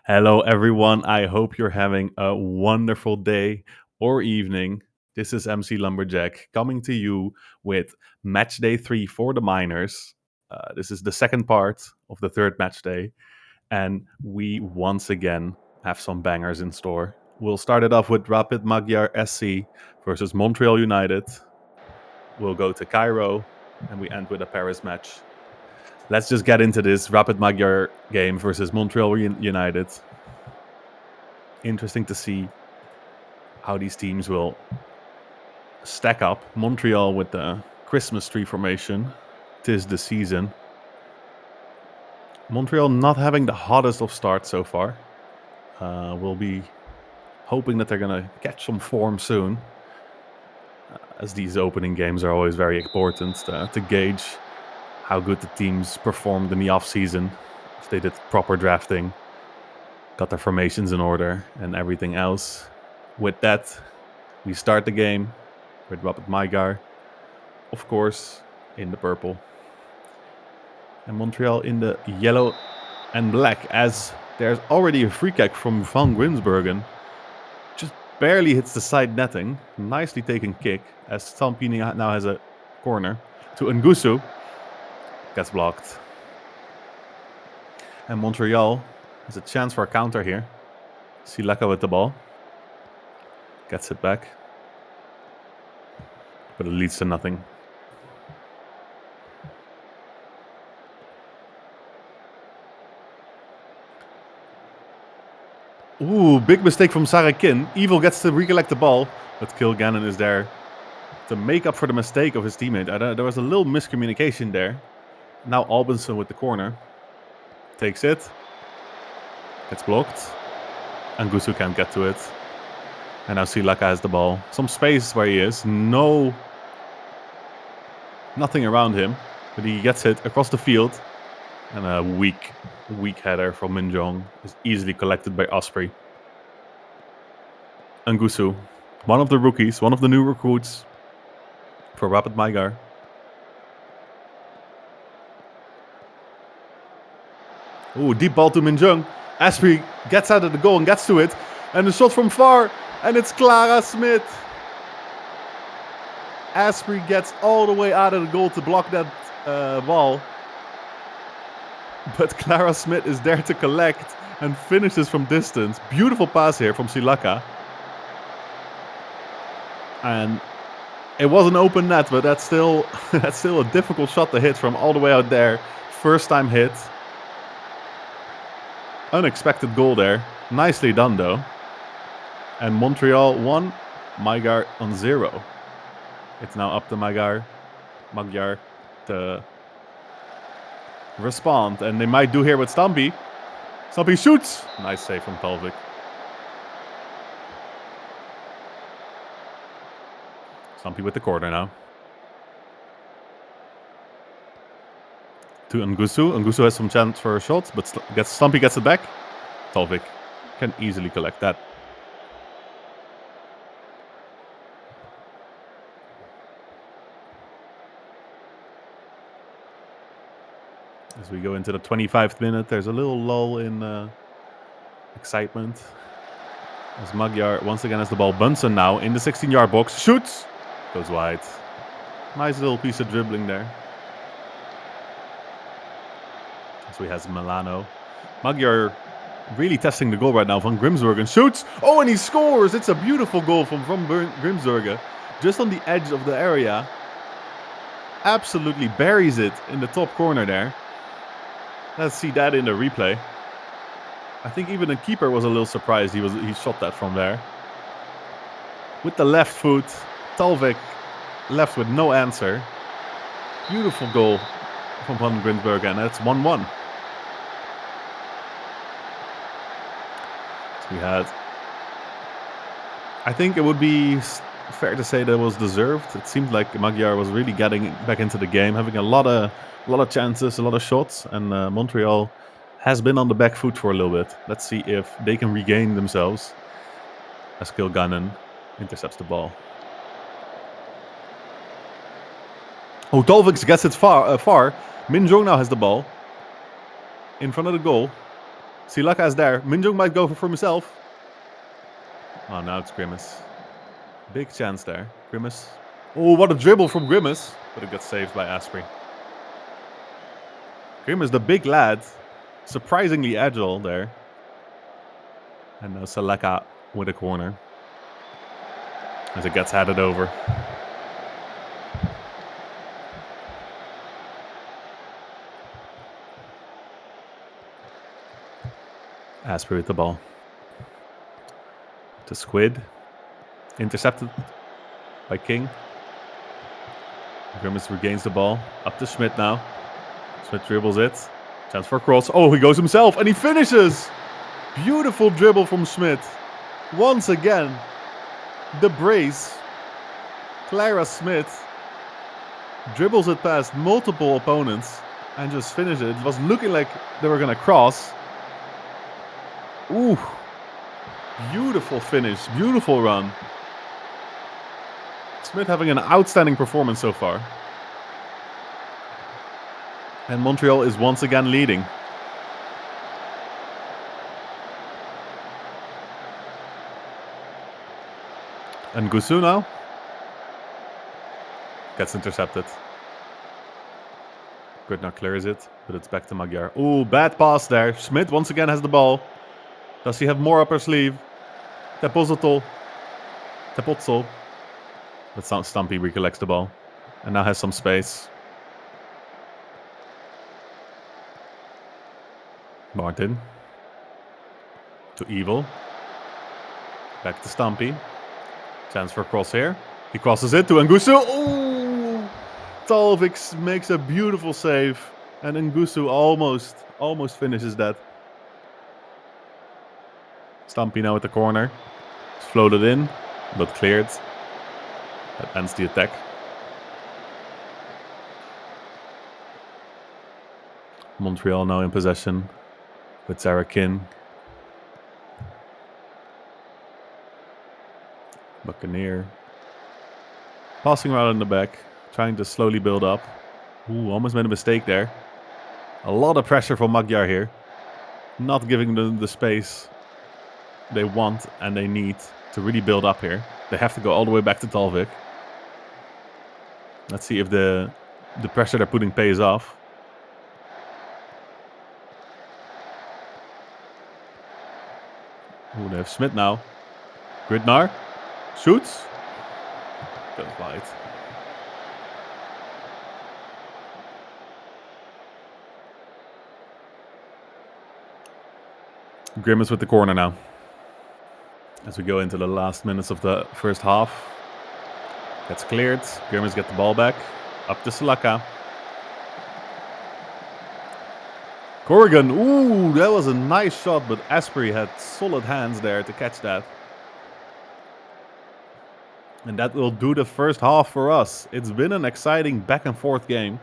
Hello, everyone. I hope you're having a wonderful day or evening. This is MC Lumberjack coming to you with match day 3 for the minors. This is the second part of the third match day, and we once again have some bangers in store. We'll start it off with Rapid Magyar SC versus Montreal United. We'll go to Cairo, and we end with a Paris match. Let's just get into this Rapid Magyar game versus Montreal United. Interesting to see how these teams will stack up. Montreal with the Christmas tree formation. 'Tis the season. Montreal not having the hottest of starts so far. We'll be hoping that they're going to catch some form soon. As these opening games are always very important to gauge how good the teams performed in the off-season. If they did proper drafting, got their formations in order, and everything else. With that, we start the game with Rapid Magyar, of course, in the purple. And Montreal in the yellow and black, as there's already a free kick from Van Grimsbergen. Just barely hits the side netting. Nicely taken kick, as Stampini now has a corner to Ngusu. Gets blocked. And Montreal has a chance for a counter here. Silaka with the ball. Gets it back. But it leads to nothing. Ooh, big mistake from Sarakin. Evil gets to recollect the ball, but Kilgannon is there to make up for the mistake of his teammate. There was a little miscommunication there. Now Albinson with the corner. Takes it. Gets blocked. And Gusu can't get to it. And now Silaka has the ball. Some space where he is. Nothing around him. But he gets it across the field. And a weak header from Minjong is easily collected by Osprey. Ngusu, one of the rookies, one of the new recruits for Rapid Magyar. Ooh, deep ball to Minjong. Asprey gets out of the goal and gets to it. And a shot from far. And it's Clara Smith. Asprey gets all the way out of the goal to block that ball. But Clara Smith is there to collect and finishes from distance. Beautiful pass here from Silaka. And it was an open net, but that's still a difficult shot to hit from all the way out there. First time hit. Unexpected goal there. Nicely done though. And Montreal 1, Magyar on 0. It's now up to Magyar to respond, and they might do here with Stampy. Stampy shoots! Nice save from Talvik. Stampy with the corner now. To Ngusu. Ngusu has some chance for a shot, but Stampy gets it back. Talvik can easily collect that. As we go into the 25th minute, there's a little lull in excitement. As Magyar once again has the ball. Bunsen now in the 16-yard box. Shoots! Goes wide. Nice little piece of dribbling there. So he has Milano. Magyar really testing the goal right now. Van Grimsbergen shoots! Oh, and he scores! It's a beautiful goal from Grimsbergen. Just on the edge of the area. Absolutely buries it in the top corner there. Let's see that in the replay. I think even the keeper was a little surprised he shot that from there. With the left foot, Talvik left with no answer. Beautiful goal from Van Grimsbergen, and that's 1-1. So we had... I think it would be fair to say that it was deserved. It seemed like Magyar was really getting back into the game, having a lot of chances, a lot of shots, and Montreal has been on the back foot for a little bit. Let's see if they can regain themselves as Kilgannon intercepts the ball. Oh, Talvik gets it far. Minjong now has the ball in front of the goal. Silaka is there. Minjung might go for himself. Oh, now it's Grimace. Big chance there. Grimace. Oh, what a dribble from Grimace. But it got saved by Asprey. Grimace, the big lad. Surprisingly agile there. And now Silaka with a corner. As it gets headed over. Asprey with the ball. To Squid. Intercepted by King. Grimace regains the ball. Up to Schmidt now. Schmidt dribbles it. Chance for a cross. Oh, he goes himself and he finishes. Beautiful dribble from Schmidt. Once again, the brace. Clara Smith dribbles it past multiple opponents and just finishes it. It was looking like they were going to cross. Ooh. Beautiful finish. Beautiful run. Smith having an outstanding performance so far. And Montreal is once again leading. And Gusu now gets intercepted. Gridnar clears it, but it's back to Magyar. Ooh, bad pass there. Schmidt once again has the ball. Does he have more up her sleeve? Tepozotl. But Stumpy recollects the ball. And now has some space. Martin. To Evil. Back to Stumpy. Chance for a cross here. He crosses it to Ngusu. Ooh! Talvik makes a beautiful save. And Ngusu almost finishes that. Stumpy now at the corner. It's floated in, but cleared. That ends the attack. Montreal now in possession with Sarah Kin. Buccaneer. Passing around in the back. Trying to slowly build up. Ooh, almost made a mistake there. A lot of pressure from Magyar here. Not giving them the space they want and they need to really build up here. They have to go all the way back to Talvik. Let's see if the pressure they're putting pays off. Ooh, they have Schmidt now. Gridnar. Shoots. Goes wide. Grimace with the corner now. As we go into the last minutes of the first half. Gets cleared. Grimace get the ball back. Up to Silaka. Corrigan. Ooh, that was a nice shot, but Asprey had solid hands there to catch that. And that will do the first half for us. It's been an exciting back and forth game.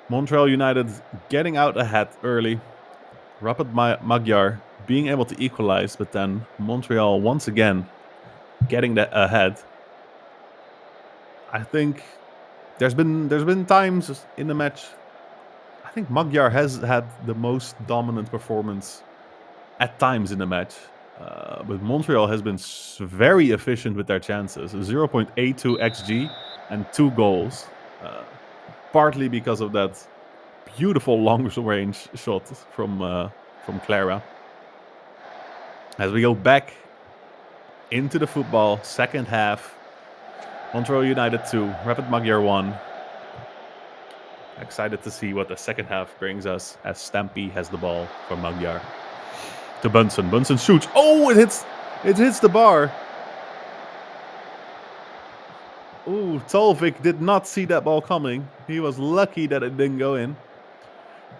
Montreal United getting out ahead early. Rapid Magyar being able to equalize, but then Montreal once again getting that ahead. I think there's been times in the match. I think Magyar has had the most dominant performance at times in the match. But Montreal has been very efficient with their chances. 0.82 XG and 2 goals. Partly because of that beautiful long-range shot from Clara. As we go back into the football, second half. Montreal United 2, Rapid Magyar 1. Excited to see what the second half brings us as Stampy has the ball for Magyar. To Bunsen. Bunsen shoots. Oh, it hits the bar. Ooh, Talvik did not see that ball coming. He was lucky that it didn't go in.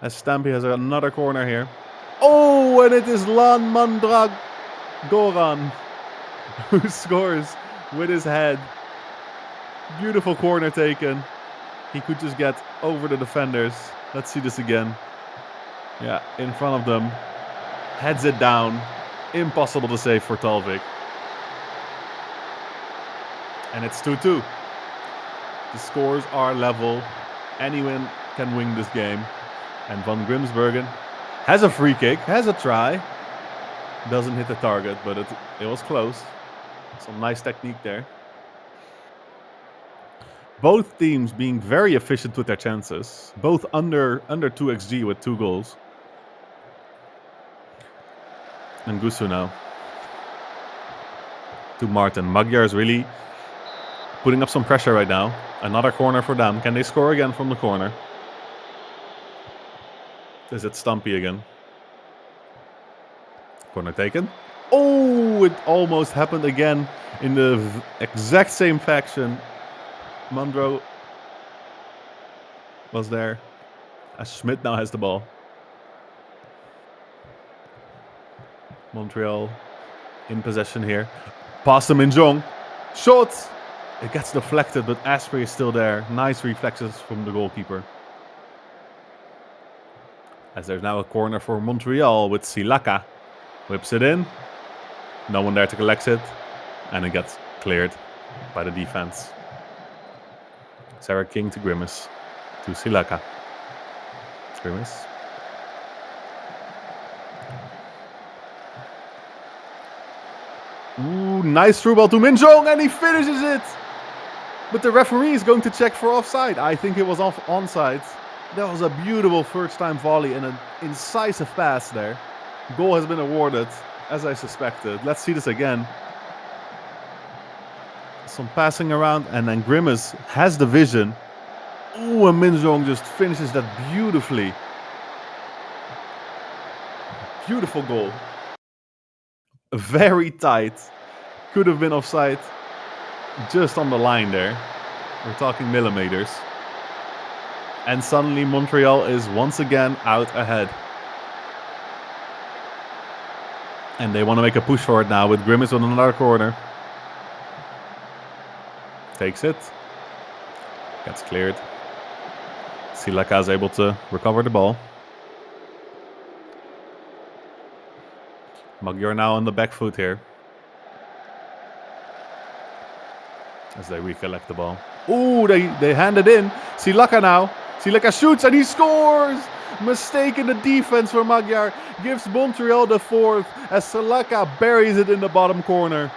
As Stampy has another corner here. Oh, and it is Lan Mandrag Goran who scores with his head. Beautiful corner taken. He could just get over the defenders. Let's see this again. Yeah, in front of them. Heads it down. Impossible to save for Talvik. And it's 2-2. The scores are level. Anyone can win this game. And Van Grimsbergen Has a free kick, has a try. Doesn't hit the target, but it was close. Some nice technique there. Both teams being very efficient with their chances. Both under 2 XG with 2 goals. And Gusu now. To Martin. Magyar is really putting up some pressure right now. Another corner for them. Can they score again from the corner? Is it Stumpy again? Corner taken. Oh, it almost happened again in the exact same faction. Mandro was there. As Schmidt now has the ball. Montreal in possession here. Pass to Minjong. Shot! It gets deflected, but Asprey is still there. Nice reflexes from the goalkeeper. As there's now a corner for Montreal with Silaka. Whips it in. No one there to collect it. And it gets cleared by the defense. Sarah King to Grimace. To Silaka. Grimace. Ooh, nice through ball to Minjong, and he finishes it! But the referee is going to check for offside. I think it was onside. That was a beautiful first-time volley and an incisive pass there. Goal has been awarded, as I suspected. Let's see this again. Some passing around, and then Grimace has the vision. Ooh, and Minjong just finishes that beautifully. Beautiful goal. Very tight. Could have been offside. Just on the line there. We're talking millimeters. And suddenly Montreal is once again out ahead. And they want to make a push for it now with Grimace on another corner. Takes it. Gets cleared. Silaka is able to recover the ball. Magyar now on the back foot here. As they recollect the ball. Ooh, they hand it in. Silaka now. Silaka shoots and he scores! Mistake in the defense for Magyar. Gives Montreal the fourth as Silaka buries it in the bottom corner.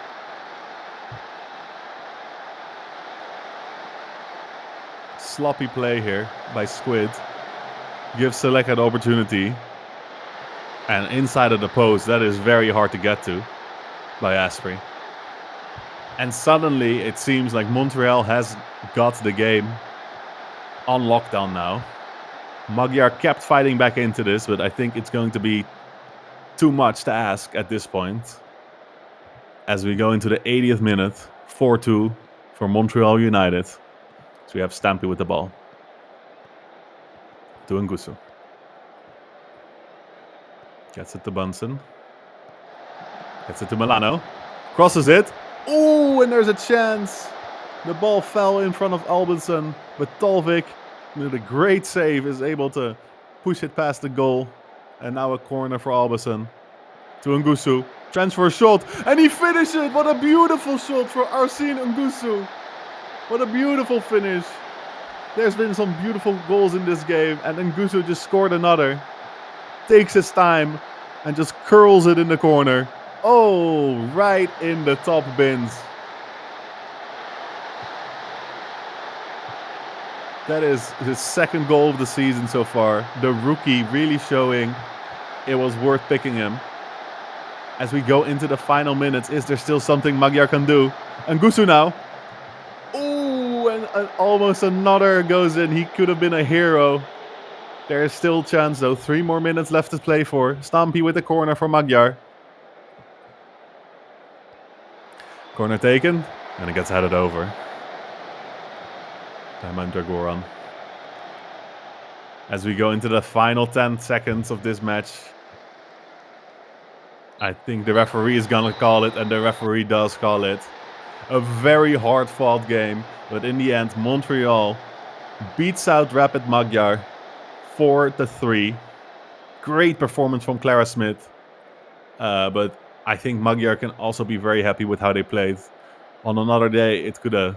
Sloppy play here by Squid. Gives Silaka the opportunity. And inside of the post, that is very hard to get to by Asprey. And suddenly, it seems like Montreal has got the game on lockdown now. Magyar kept fighting back into this, but I think it's going to be too much to ask at this point. As we go into the 80th minute, 4-2 for Montreal United. So we have Stampy with the ball. To Ngusu. Gets it to Bunsen. Gets it to Milano. Crosses it. Ooh, and there's a chance. The ball fell in front of Albinson, but Tolvik, with a great save, is able to push it past the goal. And now a corner for Albinson. To Ngusu. Transfer shot, and he finished it. What a beautiful shot for Arsene Ngusu. What a beautiful finish. There's been some beautiful goals in this game, and Ngusu just scored another. Takes his time and just curls it in the corner. Oh, right in the top bins. That is his second goal of the season so far. The rookie really showing it was worth picking him. As we go into the final minutes, is there still something Magyar can do? Ngusu now. Ooh, and almost another goes in. He could have been a hero. There is still a chance though. 3 more minutes left to play for. Stampy with the corner for Magyar. Corner taken, and it gets headed over. Diamond Dragoran. As we go into the final 10 seconds of this match, I think the referee is gonna call it, and the referee does call it. A very hard-fought game, but in the end, Montreal beats out Rapid Magyar 4-3. Great performance from Clara Smith, but I think Magyar can also be very happy with how they played. On another day, it could have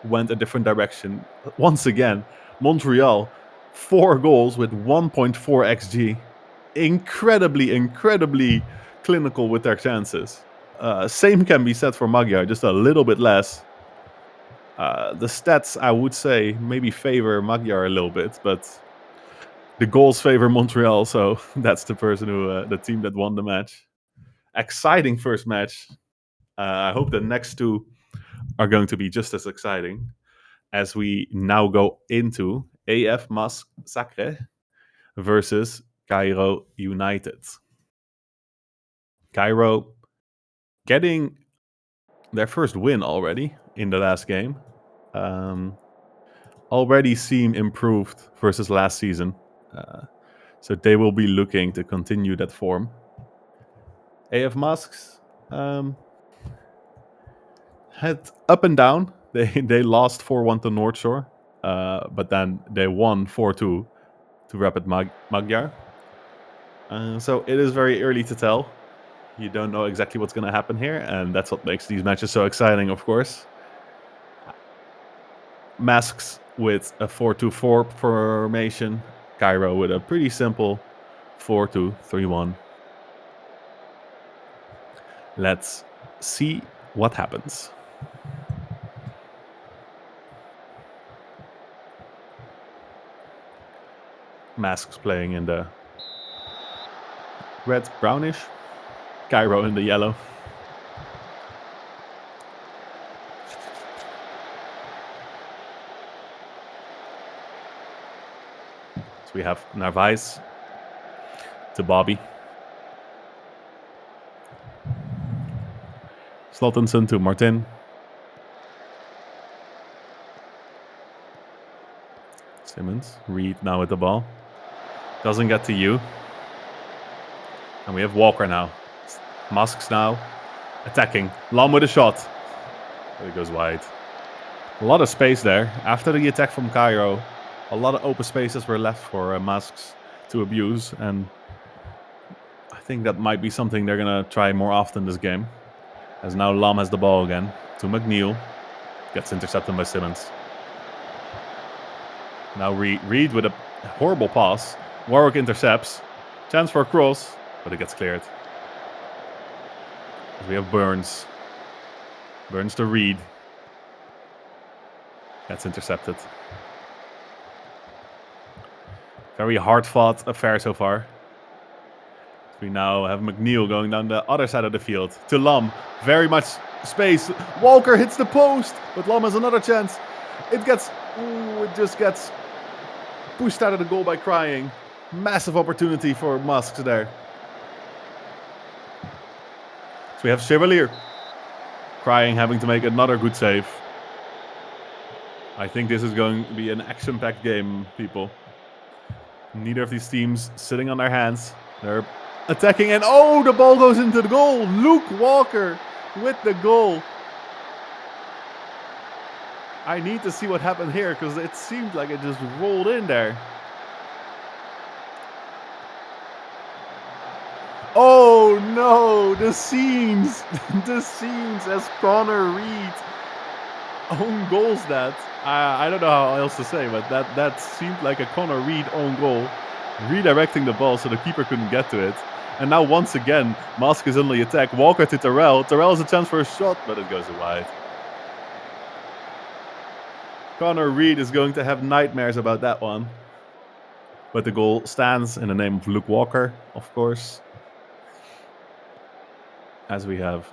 went a different direction. Once again, Montreal, 4 goals with 1.4 XG. incredibly clinical with their chances. Same can be said for Magyar, just a little bit less. The stats, I would say, maybe favor Magyar a little bit, but the goals favor Montreal, so that's the person the team that won the match. Exciting first match. I hope the next two are going to be just as exciting as we now go into AF Mas Sacre versus Cairo United. Cairo getting their first win already in the last game. Already seem improved versus last season. So they will be looking to continue that form. AF Masks had up and down. They lost 4-1 to North Shore, but then they won 4-2 to Rapid Magyar. So it is very early to tell. You don't know exactly what's going to happen here, and that's what makes these matches so exciting, of course. Masks with a 4-2-4 formation. Cairo with a pretty simple 4-2-3-1. Let's see what happens. Masks playing in the red brownish. Cairo in the yellow. So we have Narvaez to Bobby. Slottenson to Martin. Simmons. Reed now with the ball. Doesn't get to you. And we have Walker now. Masks now attacking. Lam with a shot. But it goes wide. A lot of space there. After the attack from Cairo, a lot of open spaces were left for Masks to abuse. And I think that might be something they're going to try more often this game. As now Lam has the ball again. To McNeil. Gets intercepted by Simmons. Now Reed with a horrible pass. Warwick intercepts. Chance for a cross. But it gets cleared. We have Burns. Burns to Reed. That's intercepted. Very hard-fought affair so far. We now have McNeil going down the other side of the field. To Lam. Very much space. Walker hits the post. But Lam has another chance. It just gets pushed out of the goal by Crying. Massive opportunity for Masks there. So we have Chevalier. Crying having to make another good save. I think this is going to be an action-packed game, people. Neither of these teams sitting on their hands. They're attacking and oh, the ball goes into the goal. Luke Walker with the goal. I need to see what happened here because it seemed like it just rolled in there. Oh no, the scenes as Connor Reed own goals that. I don't know how else to say, but that seemed like a Connor Reed own goal. Redirecting the ball so the keeper couldn't get to it. And now once again, Mask is on the attack. Walker to Terrell. Terrell has a chance for a shot, but it goes wide. Connor Reed is going to have nightmares about that one. But the goal stands in the name of Luke Walker, of course. As we have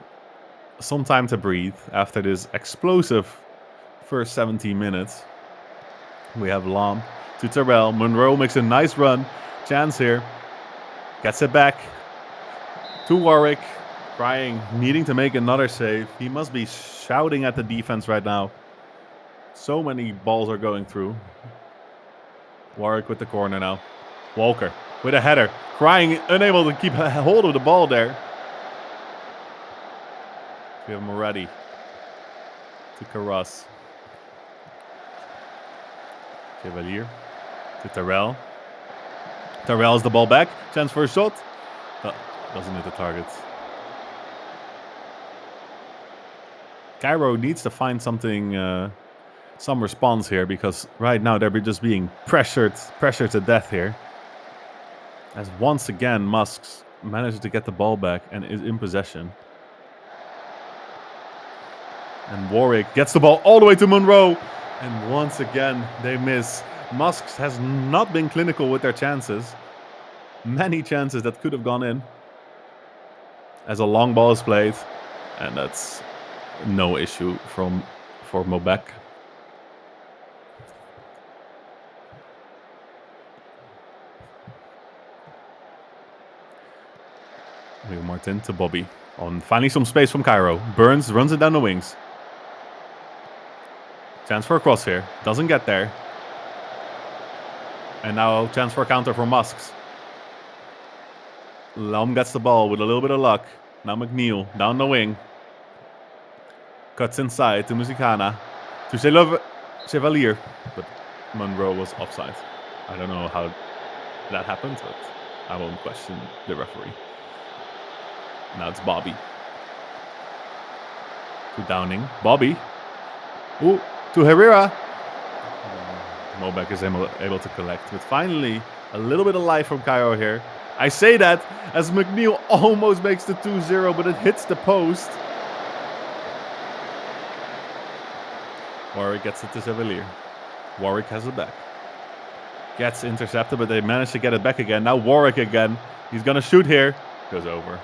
some time to breathe after this explosive first 17 minutes. We have Lam to Terrell. Monroe makes a nice run. Chance here. Gets it back to Warwick. Crying, needing to make another save. He must be shouting at the defense right now. So many balls are going through. Warwick with the corner now. Walker with a header. Crying, unable to keep hold of the ball there. We have Moretti to Carras. Chevalier to Terrell. Terrell has the ball back. Chance for a shot. Doesn't hit the target. Cairo needs to find something, some response here because right now they're just being pressured to death here. As once again, Musks manages to get the ball back and is in possession. And Warwick gets the ball all the way to Monroe. And once again, they miss. Musks has not been clinical with their chances. Many chances that could have gone in. As a long ball is played. And that's no issue for Mobek. Leo Martin to Bobby. On finally some space from Cairo. Burns runs it down the wings. Chance for a cross here. Doesn't get there. And now chance for a counter for Musks. Lom gets the ball with a little bit of luck. Now McNeil down the wing. Cuts inside to Musicana. To Chevalier. But Monroe was offside. I don't know how that happened, but I won't question the referee. Now it's Bobby. To Downing. Bobby. Ooh, to Herrera. Mobek is able to collect. But finally, a little bit of life from Cairo here. I say that as McNeil almost makes the 2-0, but it hits the post. Warwick gets it to Chevalier. Warwick has it back. Gets intercepted, but they manage to get it back again. Now Warwick again. He's going to shoot here. Goes over.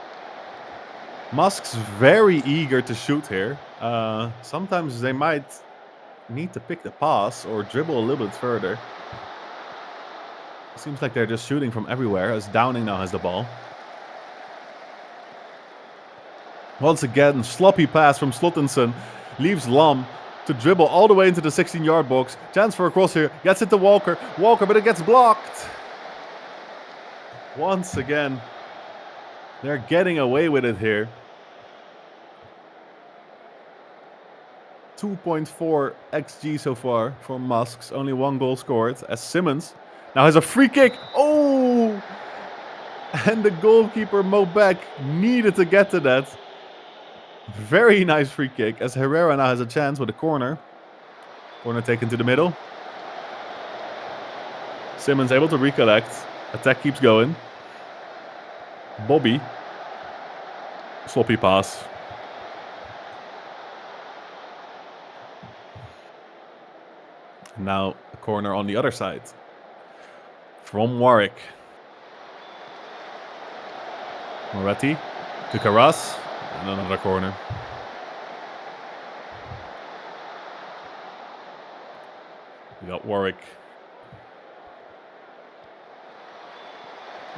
Musk's very eager to shoot here. Sometimes they might need to pick the pass or dribble a little bit further. Seems like they're just shooting from everywhere as Downing now has the ball. Once again, sloppy pass from Slottinson. Leaves Lom to dribble all the way into the 16-yard box. Chance for a cross here. Gets it to Walker. Walker, but it gets blocked. Once again, they're getting away with it here. 2.4 XG so far for Musks. Only one goal scored as Simmons now has a free kick. Oh! And the goalkeeper Mobek needed to get to that. Very nice free kick as Herrera now has a chance with a corner. Corner taken to the middle. Simmons able to recollect. Attack keeps going. Bobby. Sloppy pass. Now a corner on the other side. From Warwick. Moretti to Carras. And another corner. We got Warwick.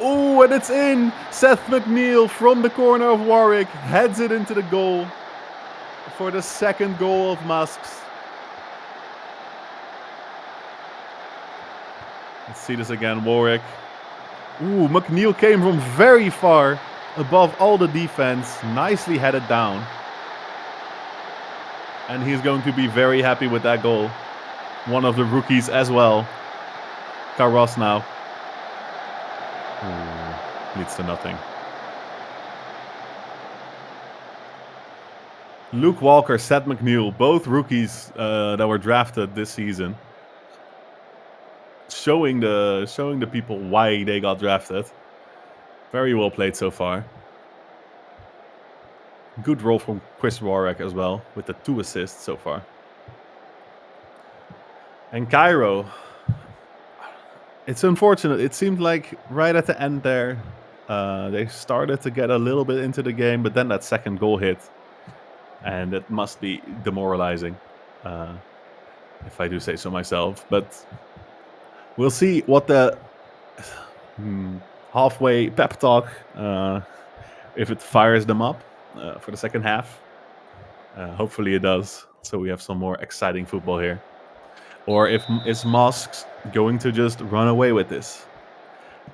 Oh, and it's in! Seth McNeil from the corner of Warwick heads it into the goal for the second goal of Musks. Let's see this again, Warwick. Ooh, McNeil came from very far above all the defense. Nicely headed down. And he's going to be very happy with that goal. One of the rookies as well. Carros now. Ooh, leads to nothing. Luke Walker, Seth McNeil, both rookies that were drafted this season. Showing the people why they got drafted. Very well played so far. Good role from Chris Warwick as well, with the 2 assists so far. And Cairo, it's unfortunate. It seemed like right at the end there, they started to get a little bit into the game, but then that second goal hit. And it must be demoralizing, if I do say so myself. But we'll see what the halfway pep talk, if it fires them up for the second half. Hopefully it does, so we have some more exciting football here. Or if is Musks going to just run away with this?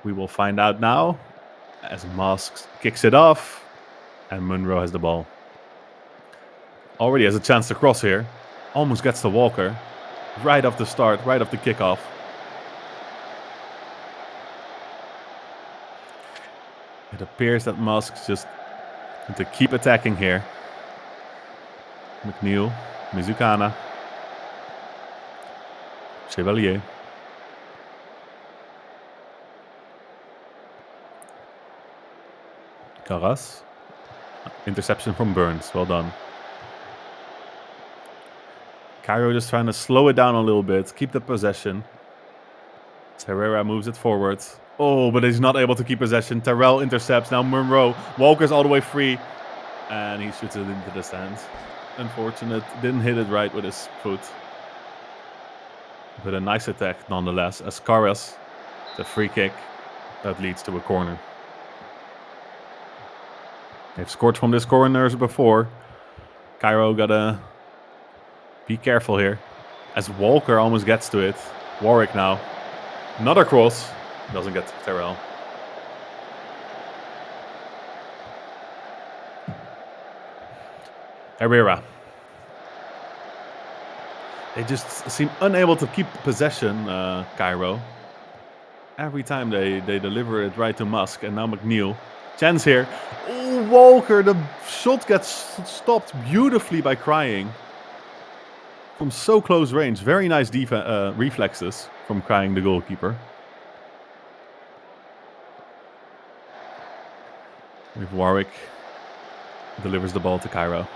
We will find out now as Musks kicks it off and Monroe has the ball. Already has a chance to cross here. Almost gets to Walker. Right off the start, right off the kickoff. It appears that Musks just want to keep attacking here. McNeil, Mizukana. Chevalier. Carras. Interception from Burns. Well done. Cairo just trying to slow it down a little bit. Keep the possession. Herrera moves it forward. Oh, but he's not able to keep possession. Terrell intercepts. Now Monroe. Walker's all the way free. And he shoots it into the stands. Unfortunate. Didn't hit it right with his foot. But a nice attack nonetheless. As Carras, the free kick that leads to a corner. They've scored from this corners before. Cairo gotta be careful here. As Walker almost gets to it. Warwick now. Another cross. Doesn't get to Terrell. Herrera. They just seem unable to keep possession, Cairo. Every time they deliver it right to Musk. And now McNeil. Chance here. Oh, Walker. The shot gets stopped beautifully by Crying. From so close range. Very nice reflexes from Crying, the goalkeeper. With Warwick. Delivers the ball to Cairo.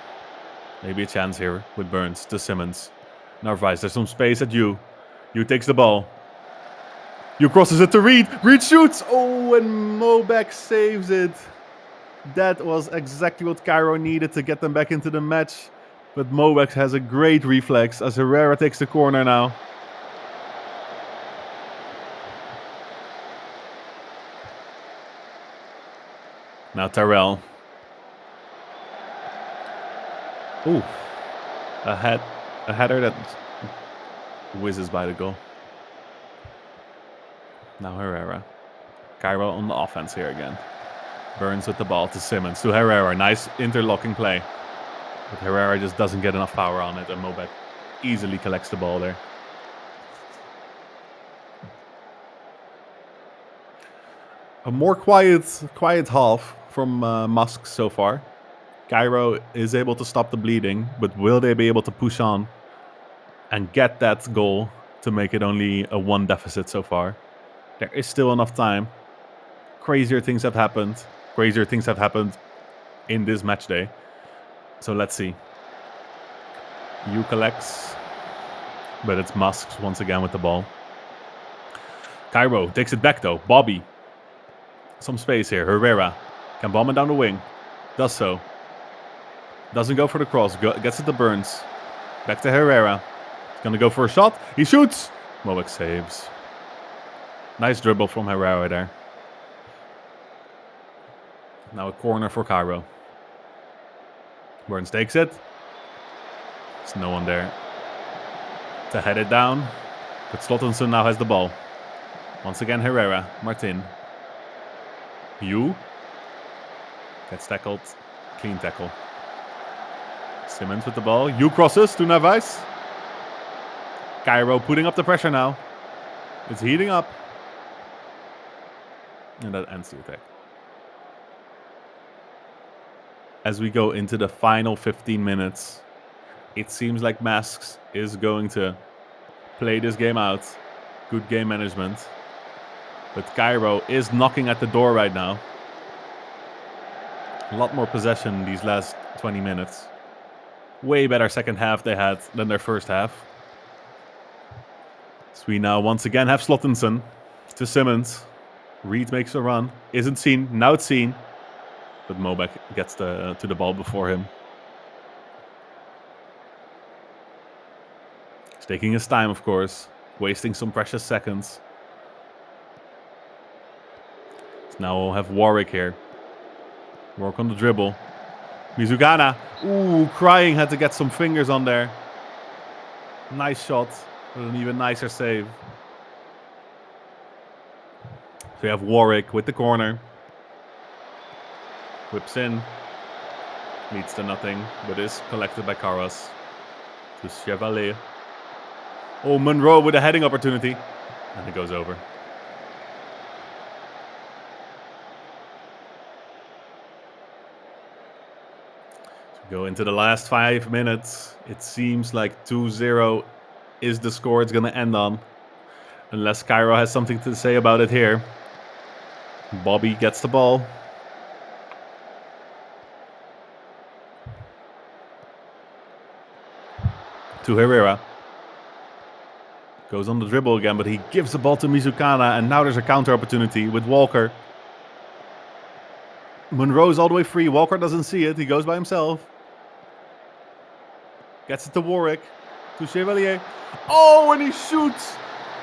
Maybe a chance here with Burns to Simmons. Narvaez, there's some space at you. You takes the ball. You crosses it to Reed. Reed shoots. Oh, and Mobek saves it. That was exactly what Cairo needed to get them back into the match. But Mobek has a great reflex as Herrera takes the corner now. Now Terrell. Ooh. A header that whizzes by the goal. Now Herrera. Cairo on the offense here again. Burns with the ball to Simmons. To Herrera. Nice interlocking play. But Herrera just doesn't get enough power on it. And Mobek easily collects the ball there. A more quiet half from Musk so far. Cairo is able to stop the bleeding, but will they be able to push on and get that goal to make it only a 1 deficit so far? There is still enough time. Crazier things have happened. Crazier things have happened in this match day. So let's see. You collects, but it's Musk once again with the ball. Cairo takes it back though. Bobby. Some space here. Herrera can bomb it down the wing. Does so. Doesn't go for the cross. Gets it to Burns. Back to Herrera. He's going to go for a shot. He shoots. Mobek saves. Nice dribble from Herrera there. Now a corner for Cairo. Burns takes it. There's no one there to head it down. But Slottenson now has the ball. Once again Herrera. Martin. Yu. Gets tackled. Clean tackle. Simmons with the ball. Yu crosses to Narvaez. Cairo putting up the pressure now. It's heating up. And that ends the attack. As we go into the final 15 minutes, it seems like Masks is going to play this game out. Good game management. But Cairo is knocking at the door right now. A lot more possession these last 20 minutes. Way better second half they had than their first half. So we now once again have Slottenson to Simmons. Reed makes a run. Isn't seen. Now it's seen. But Mobek gets to the ball before him. He's taking his time, of course. Wasting some precious seconds. So now we'll have Warwick here. Work on the dribble. Mizugana. Ooh, Crying had to get some fingers on there. Nice shot. But an even nicer save. So you have Warwick with the corner. Whips in. Leads to nothing. But is collected by Carras. To Chevalier. Oh, Monroe with a heading opportunity. And it goes over. Go into the last 5 minutes. It seems like 2-0 is the score it's going to end on. Unless Cairo has something to say about it here. Bobby gets the ball. to Herrera. Goes on the dribble again, but he gives the ball to Mizukana, and now there's a counter opportunity with Walker. Monroe's all the way free. Walker doesn't see it. He goes by himself. Gets it to Warwick. To Chevalier. Oh, and he shoots!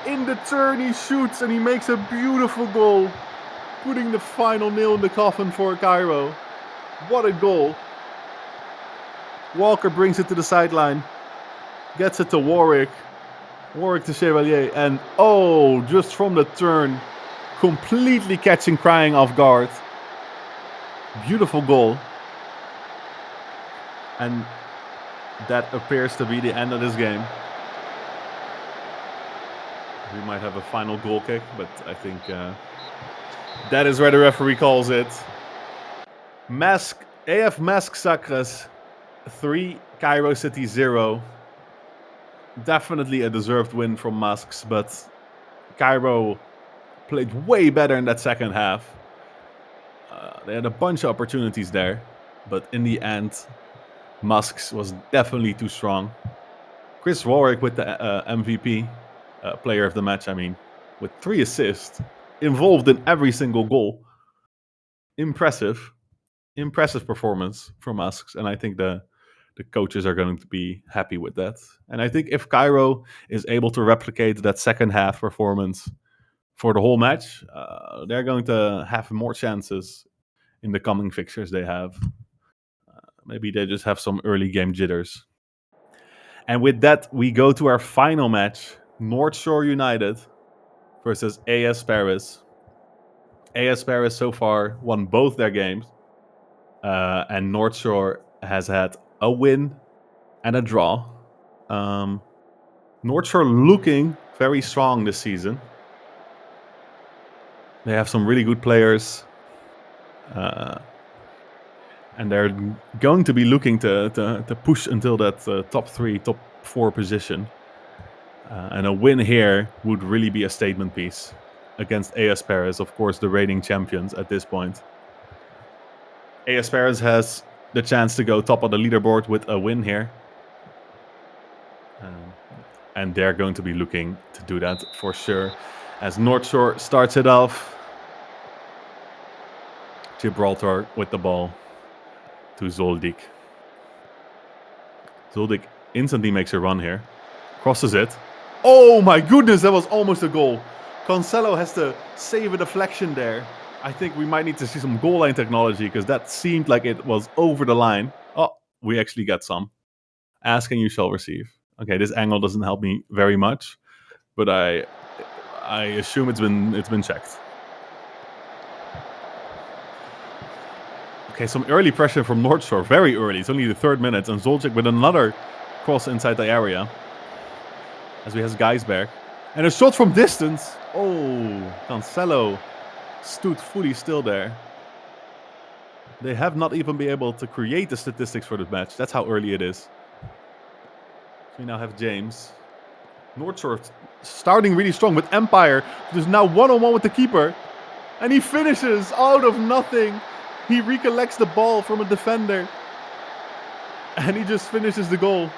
In the turn, he shoots, and he makes a beautiful goal. Putting the final nail in the coffin for Cairo. What a goal. Walker brings it to the sideline. Gets it to Warwick. Warwick to Chevalier. And oh, just from the turn. Completely catching Crying off guard. Beautiful goal. And that appears to be the end of this game. We might have a final goal kick, but I think that is where the referee calls it. AF Mask Sacres 3, Cairo City 0. Definitely a deserved win from Masks, but Cairo played way better in that second half. They had a bunch of opportunities there, but in the end, Masks was definitely too strong. Chris Warwick with the MVP, player of the match, I mean, with 3 assists, involved in every single goal. Impressive performance from Masks, and I think the coaches are going to be happy with that. And I think if Cairo is able to replicate that second half performance for the whole match, they're going to have more chances in the coming fixtures they have. Maybe they just have some early game jitters. And with that, we go to our final match, North Shore United versus AS Paris. AS Paris so far won both their games, and North Shore has had a win and a draw. North Shore looking very strong this season. They have some really good players, and they're going to be looking to push until that top 3, top 4 position. And a win here would really be a statement piece against AS Paris, of course, the reigning champions at this point. AS Paris has the chance to go top of the leaderboard with a win here. And they're going to be looking to do that for sure. As North Shore starts it off. Gibraltar with the ball to Zoldyk. Zoldyk instantly makes a run here. Crosses it. Oh my goodness, that was almost a goal. Cancelo has to save a deflection there. I think we might need to see some goal line technology because that seemed like it was over the line. Oh, we actually got some. Ask and you shall receive. Okay, this angle doesn't help me very much, but I assume it's been checked. Okay, some early pressure from North Shore, very early. It's only the 3rd minute, and Zoldyk with another cross inside the area. As we has Geisberg. And a shot from distance. Oh, Cancelo stood fully still there. They have not even been able to create the statistics for this match. That's how early it is. We now have James. North Shore starting really strong with Empire. There's now one-on-one with the keeper. And he finishes out of nothing. He recollects the ball from a defender. And he just finishes the goal.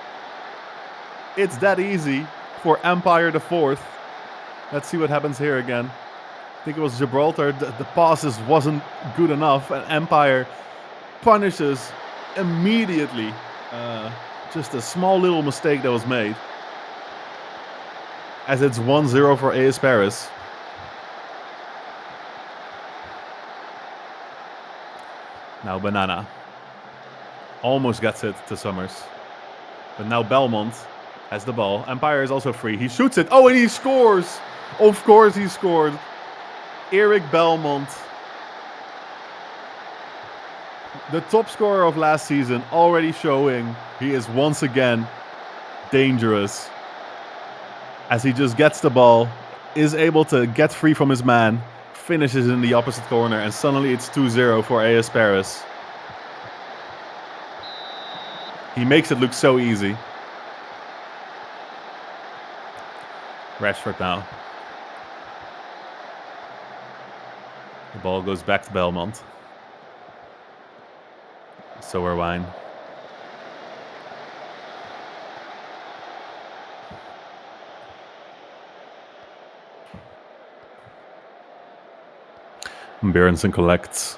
It's that easy for Empire the 4th. Let's see what happens here again. I think it was Gibraltar. The passes wasn't good enough. And Empire punishes immediately. Just a small little mistake that was made. As it's 1-0 for AS Paris. Now Banana. Almost gets it to Summers. But now Belmont has the ball. Empire is also free. He shoots it. Oh, and he scores. Of course he scored. Eric Belmont. The top scorer of last season, already showing he is once again dangerous. As he just gets the ball, is able to get free from his man, finishes in the opposite corner, and suddenly it's 2-0 for AS Paris. He makes it look so easy. Rashford now. The ball goes back to Belmont. So Irvine. Berenson collects.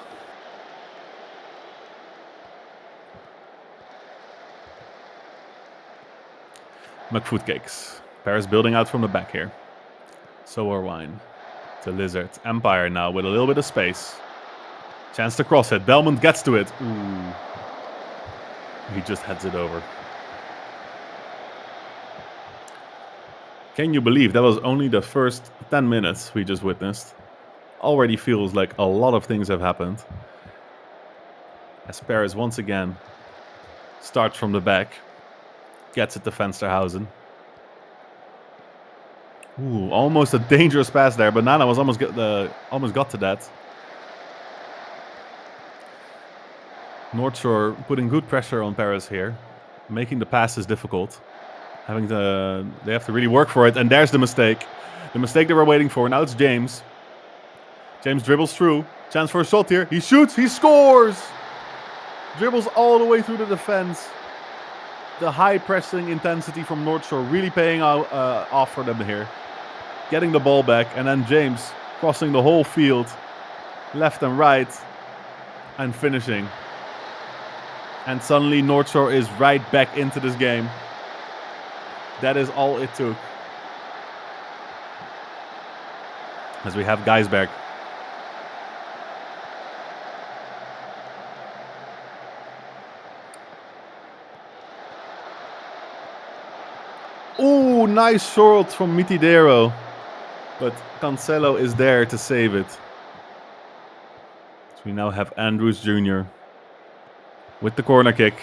McFootcakes. Paris building out from the back here. So are Wine. To Lizard. Empire now with a little bit of space. Chance to cross it. Belmont gets to it. Ooh. He just heads it over. Can you believe that was only the first 10 minutes we just witnessed? Already feels like a lot of things have happened. As Paris once again starts from the back. Gets it to Fensterhausen. Ooh, almost a dangerous pass there. Banana was almost got to that. North Shore putting good pressure on Paris here. Making the passes difficult. They have to really work for it. And there's the mistake. The mistake they were waiting for. Now it's James. James dribbles through. Chance for a shot here. He shoots. He scores. Dribbles all the way through the defense. The high pressing intensity from North Shore really paying off for them here. Getting the ball back. And then James crossing the whole field. Left and right. And finishing. And suddenly North Shore is right back into this game. That is all it took. As we have Geisberg. Ooh, nice shot from Mitidero. But Cancelo is there to save it. So we now have Andrews Jr. with the corner kick.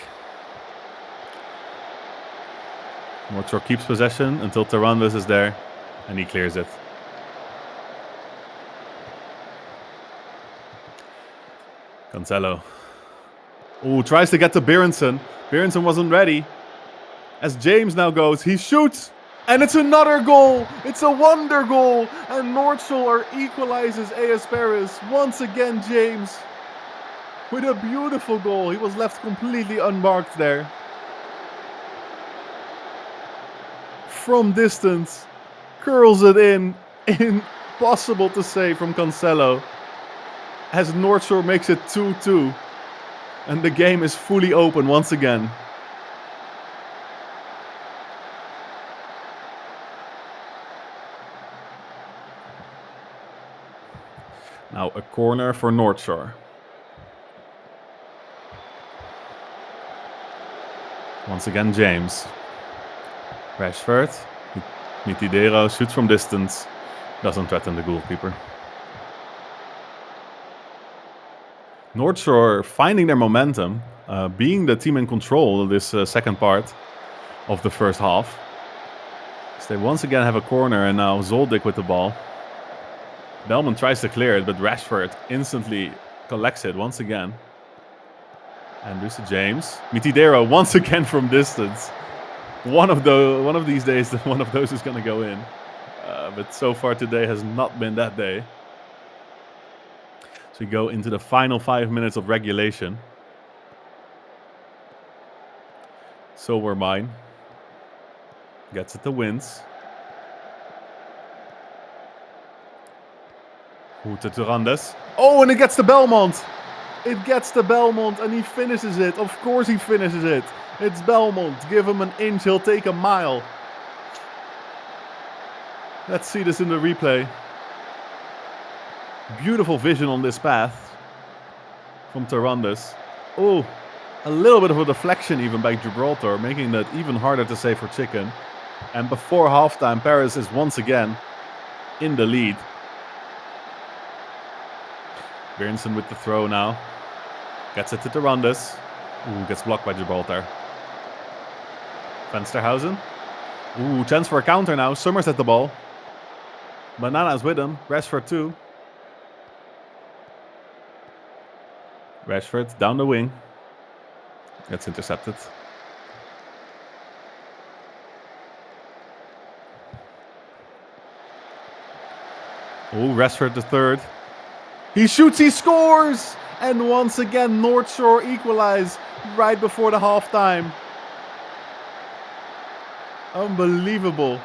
North Shore keeps possession until Tarandas is there. And he clears it. Cancelo. Ooh, tries to get to Berenson. Berenson wasn't ready. As James now goes, he shoots. And it's another goal. It's a wonder goal. And North Shore equalizes AS Paris. Once again, James. With a beautiful goal. He was left completely unmarked there. From distance. Curls it in. Impossible to save from Cancelo. As North Shore makes it 2-2. And the game is fully open once again. Now a corner for North Shore. Once again, James. Rashford. Mitidero shoots from distance. Doesn't threaten the goalkeeper. North Shore finding their momentum. Being the team in control of this second part of the first half. So they once again have a corner and now Zoldyk with the ball. Belmont tries to clear it, but Rashford instantly collects it once again. And Lucy James. Mitidero once again from distance. One of these days, one of those is going to go in. But so far today has not been that day. So we go into the final 5 minutes of regulation. So were mine. Gets it to wins. Ooh, to Turandes. Oh, and it gets to Belmont. It gets to Belmont and he finishes it. Of course he finishes it. It's Belmont. Give him an inch, he'll take a mile. Let's see this in the replay. Beautiful vision on this path from Tarandas. Oh, a little bit of a deflection even by Gibraltar, making that even harder to save for Chicken. And before halftime, Paris is once again in the lead. Berenson with the throw now. Gets it to Tarandas. Ooh, gets blocked by Gibraltar. Fensterhausen. Ooh, chance for a counter now. Summers at the ball. Banana's with him. Rashford too. Rashford down the wing. Gets intercepted. Ooh, Rashford the third. He shoots, he scores! And once again, North Shore equalize right before the halftime. Unbelievable.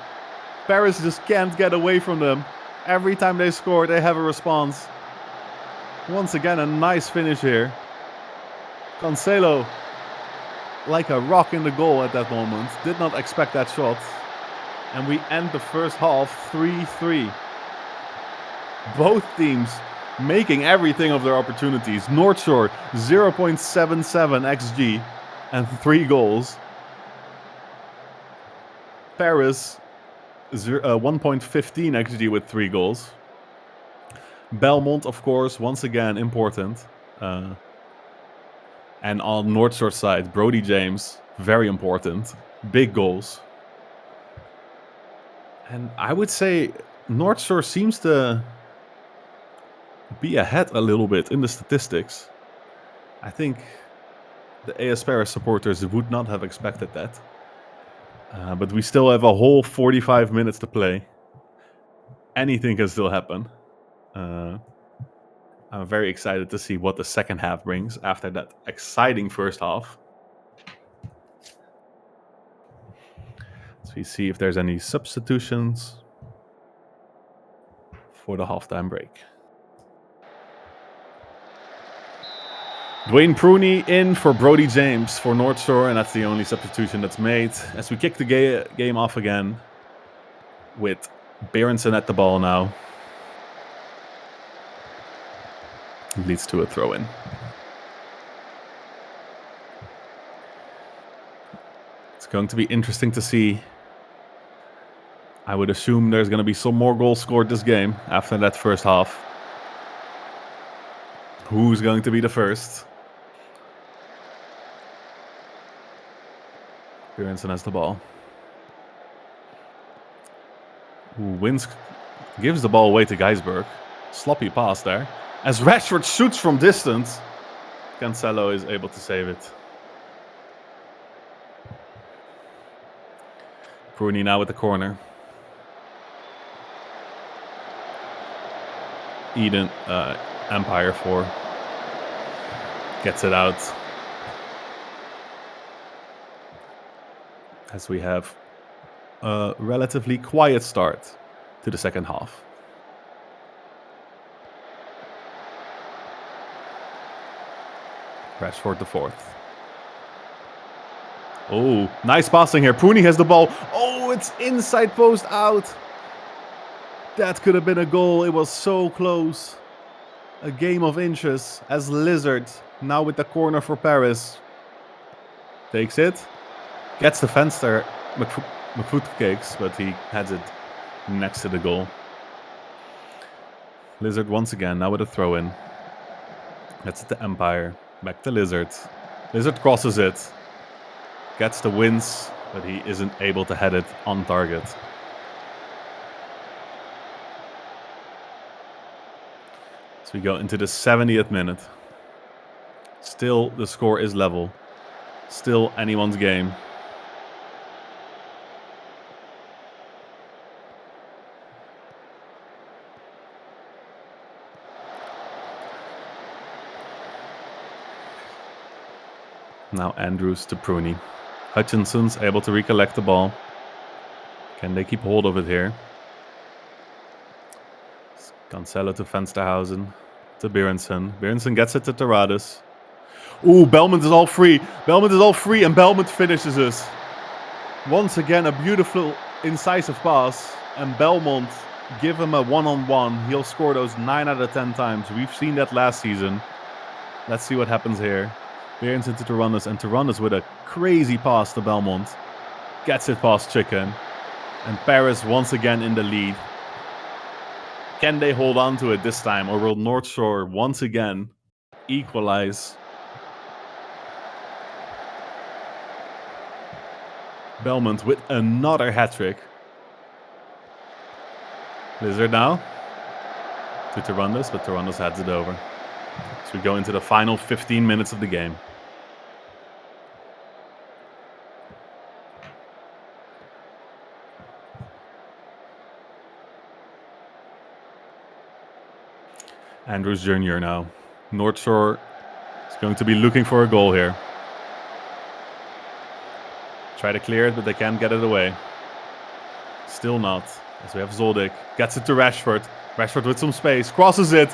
Paris just can't get away from them. Every time they score, they have a response. Once again, a nice finish here. Cancelo, like a rock in the goal at that moment. Did not expect that shot. And we end the first half 3-3. Both teams making everything of their opportunities. North Shore, 0.77 XG and 3 goals. Paris, 1.15 XG with 3 goals. Belmont, of course, once again important. And on North Shore side, Brodie James, very important. Big goals. And I would say North Shore seems to be ahead a little bit in the statistics. I think the AS Paris supporters would not have expected that. But we still have a whole 45 minutes to play. Anything can still happen. I'm very excited to see what the second half brings after that exciting first half. So we see if there's any substitutions for the halftime break. Dwayne Pruney in for Brodie James for North Shore, and that's the only substitution that's made. As we kick the game off again with Berenson at the ball now. Leads to a throw-in. It's going to be interesting to see. I would assume there's going to be some more goals scored this game after that first half. Who's going to be the first? Berenson has the ball. Gives the ball away to Gijsberg. Sloppy pass there. As Rashford shoots from distance, Cancelo is able to save it. Pruney now with the corner. Eden, Empire 4. Gets it out. As we have a relatively quiet start to the second half. Rashford the fourth. Oh, nice passing here. Pruney has the ball. Oh, it's inside post out. That could have been a goal. It was so close. A game of inches as Lizard now with the corner for Paris. Takes it. Gets the fence there. McFoot cakes, but he has it next to the goal. Lizard once again, now with a throw-in. That's the Empire. Back to Lizard. Lizard crosses it. Gets the wins, but he isn't able to head it on target. So we go into the 70th minute. Still, the score is level. Still anyone's game. Now Andrews to Pruney. Hutchinson's able to recollect the ball. Can they keep hold of it here? Cancelo to Fensterhausen. To Berenson. Berenson gets it to Terrades. Ooh, Belmont is all free. Belmont is all free and Belmont finishes this. Once again, a beautiful incisive pass. And Belmont, give him a one-on-one. He'll score those 9 out of 10 times. We've seen that last season. Let's see what happens here. Berenson to Terrades, and Terrades with a crazy pass to Belmont. Gets it past Chicken. And Paris once again in the lead. Can they hold on to it this time, or will North Shore once again equalize? Belmont with another hat-trick. Lizard now to Terrades, but Terrades heads it over. So we go into the final 15 minutes of the game. Andrews Jr. now. North Shore is going to be looking for a goal here. Try to clear it, but they can't get it away. Still not. As we have Zoldyck. Gets it to Rashford. Rashford with some space, crosses it,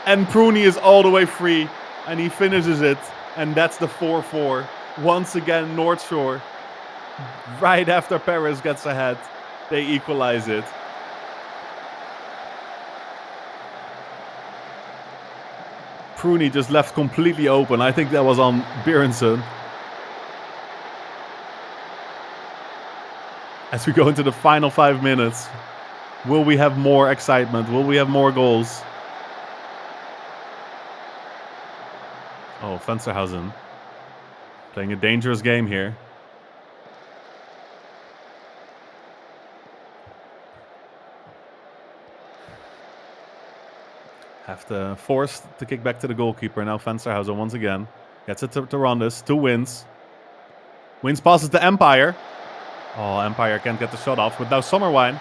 and Pruney is all the way free, and he finishes it, and that's the 4-4. Once again, North Shore, right after Paris gets ahead, they equalize it. Pruney just left completely open. I think that was on Berenson. As we go into the final 5 minutes, will we have more excitement? Will we have more goals? Oh, Fensterhausen playing a dangerous game here. Have to force to kick back to the goalkeeper. Now Fensterhausen once again gets it to Rondes. 2 wins. Wins passes to Empire. Oh, Empire can't get the shot off, but now Sommerwine.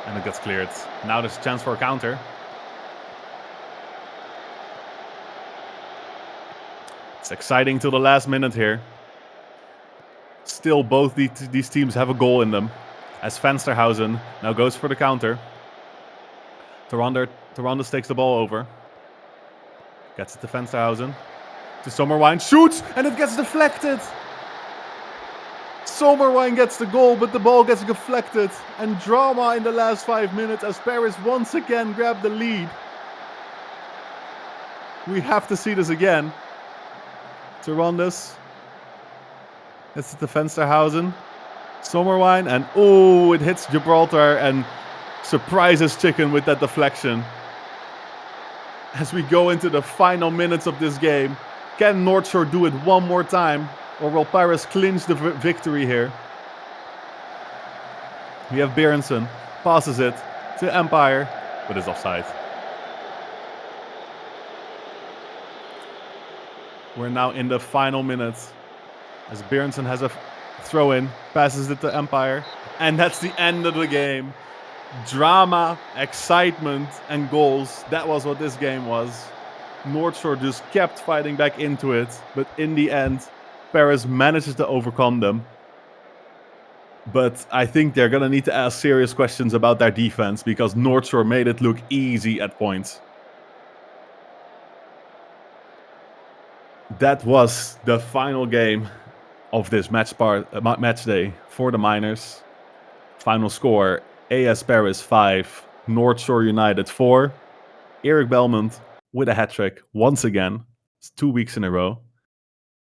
And it gets cleared. Now there's a chance for a counter. It's exciting till the last minute here. Still, both these teams have a goal in them. As Fensterhausen now goes for the counter. Rondes takes the ball over. Gets it to Fensterhausen. To Sommerwine. Shoots! And it gets deflected! Sommerwine gets the goal, but the ball gets deflected. And drama in the last 5 minutes as Paris once again grabbed the lead. We have to see this again. To Rondes. It's to Fensterhausen. Sommerwine. And oh, it hits Gibraltar and surprises Chicken with that deflection. As we go into the final minutes of this game, can North Shore do it one more time? Or will Paris clinch the victory here? We have Berenson, passes it to Empire, but is offside. We're now in the final minutes. As Berenson has a throw in, passes it to Empire. And that's the end of the game. Drama, excitement, and goals. That was what this game was. North Shore just kept fighting back into it. But in the end, Paris manages to overcome them. But I think they're going to need to ask serious questions about their defense because North Shore made it look easy at points. That was the final game of this match day for the Miners. Final score, AS Paris 5, North Shore United 4. Eric Belmont with a hat-trick once again. It's 2 weeks in a row.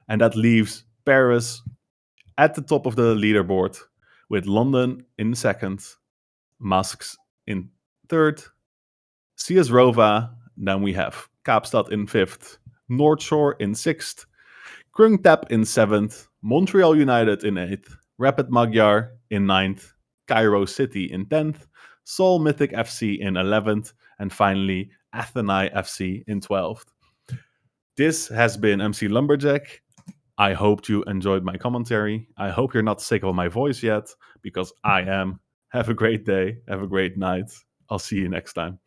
And that leaves Paris at the top of the leaderboard with London in second, Masks in third, CS Rova, then we have Kaapstad in fifth, North Shore in sixth, Krungtap in seventh, Montreal United in eighth, Rapid Magyar in ninth, Cairo City in 10th, Seoul Mythic FC in 11th, and finally Athenai FC in 12th. This has been MC Lumberjack. I hope you enjoyed my commentary. I hope you're not sick of my voice yet, because I am. Have a great day. Have a great night. I'll see you next time.